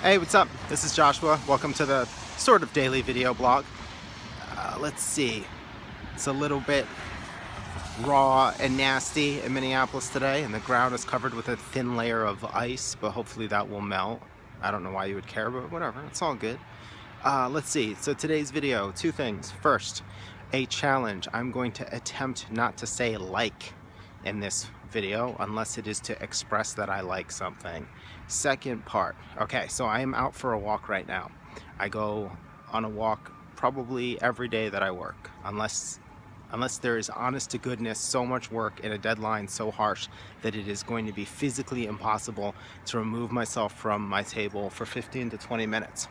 Hey, what's up? This is Joshua. Welcome to the sort of daily video blog. Let's see. It's a little bit raw and nasty in Minneapolis today, and the ground is covered with a thin layer of ice, but hopefully that will melt. I don't know why you would care, but whatever. It's all good. Let's see. So today's video, two things. First, a challenge. I'm going to attempt not to say like in this video unless it is to express that I like something. Second part. Okay, so I am out for a walk right now. I go on a walk probably every day that I work, unless there is, honest to goodness, so much work and a deadline so harsh that it is going to be physically impossible to remove myself from my table for 15 to 20 minutes.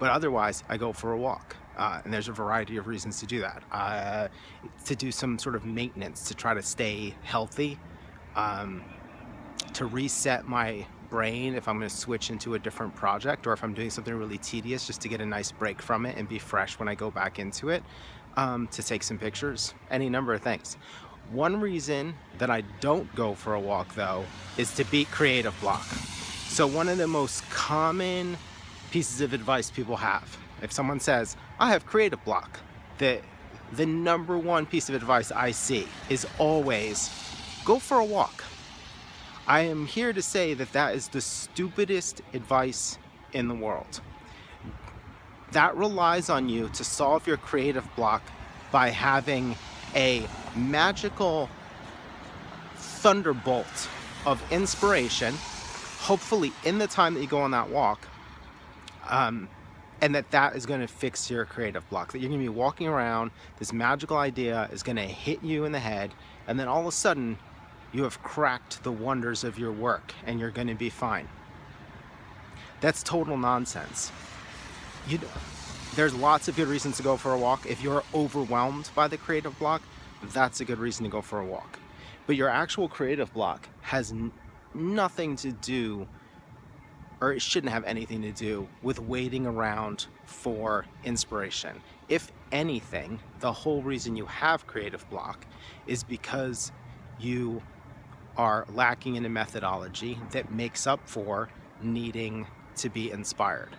But otherwise, I go for a walk. And there's a variety of reasons to do that. To do some sort of maintenance, to try to stay healthy, to reset my brain if I'm going to switch into a different project, or if I'm doing something really tedious, just to get a nice break from it and be fresh when I go back into it, to take some pictures, any number of things. One reason that I don't go for a walk, though, is to beat creative block. So one of the most common pieces of advice people have, if someone says, I have creative block, the number one piece of advice I see is always, go for a walk. I am here to say that that is the stupidest advice in the world. That relies on you to solve your creative block by having a magical thunderbolt of inspiration, hopefully in the time that you go on that walk, and that is going to fix your creative block. That you're going to be walking around, this magical idea is going to hit you in the head, and then all of a sudden you have cracked the wonders of your work and you're going to be fine. That's total nonsense. There's lots of good reasons to go for a walk. If you're overwhelmed by the creative block, that's a good reason to go for a walk. But your actual creative block has nothing to do, or it shouldn't have anything to do, with waiting around for inspiration. If anything, the whole reason you have creative block is because you are lacking in a methodology that makes up for needing to be inspired.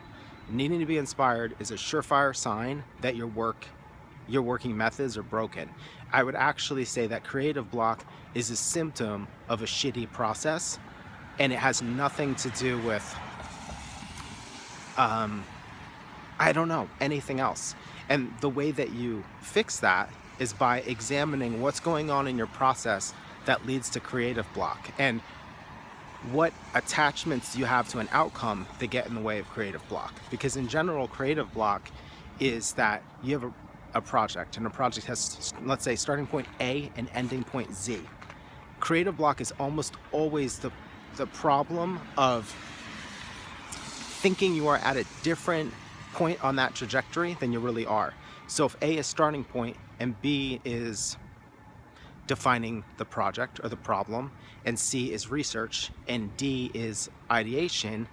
Needing to be inspired is a surefire sign that your working methods are broken. I would actually say that creative block is a symptom of a shitty process, and it has nothing to do with I don't know, anything else. And the way that you fix that is by examining what's going on in your process that leads to creative block, and what attachments you have to an outcome that get in the way of creative block. Because in general, creative block is that you have a project, and a project has, let's say, starting point A and ending point Z. Creative block is almost always the problem of thinking you are at a different point on that trajectory than you really are. So if A is starting point and B is defining the project or the problem, and C is research, and D is ideation,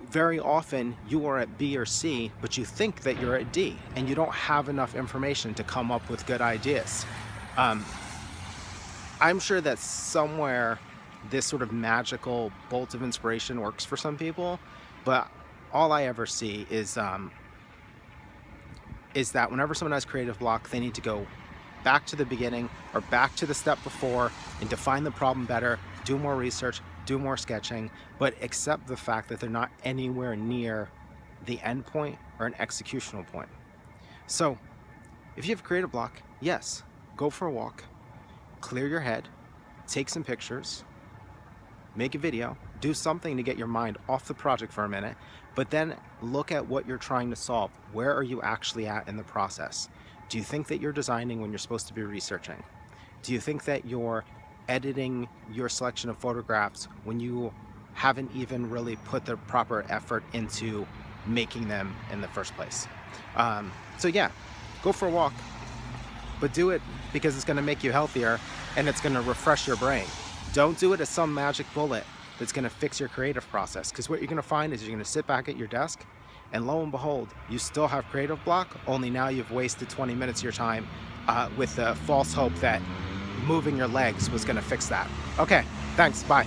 very often you are at B or C, but you think that you're at D, and you don't have enough information to come up with good ideas. I'm sure that somewhere this sort of magical bolt of inspiration works for some people, but all I ever see is that whenever someone has creative block, they need to go back to the beginning or back to the step before and define the problem better, do more research, do more sketching, but accept the fact that they're not anywhere near the end point or an executional point. So if you have creative block, yes, go for a walk, clear your head, take some pictures, make a video, do something to get your mind off the project for a minute, but then look at what you're trying to solve. Where are you actually at in the process? Do you think that you're designing when you're supposed to be researching? Do you think that you're editing your selection of photographs when you haven't even really put the proper effort into making them in the first place? So yeah, go for a walk, but do it because it's going to make you healthier and it's going to refresh your brain. Don't do it as some magic bullet that's going to fix your creative process, because what you're going to find is you're going to sit back at your desk and lo and behold, you still have creative block, only now you've wasted 20 minutes of your time with the false hope that moving your legs was going to fix that. Okay, thanks, bye.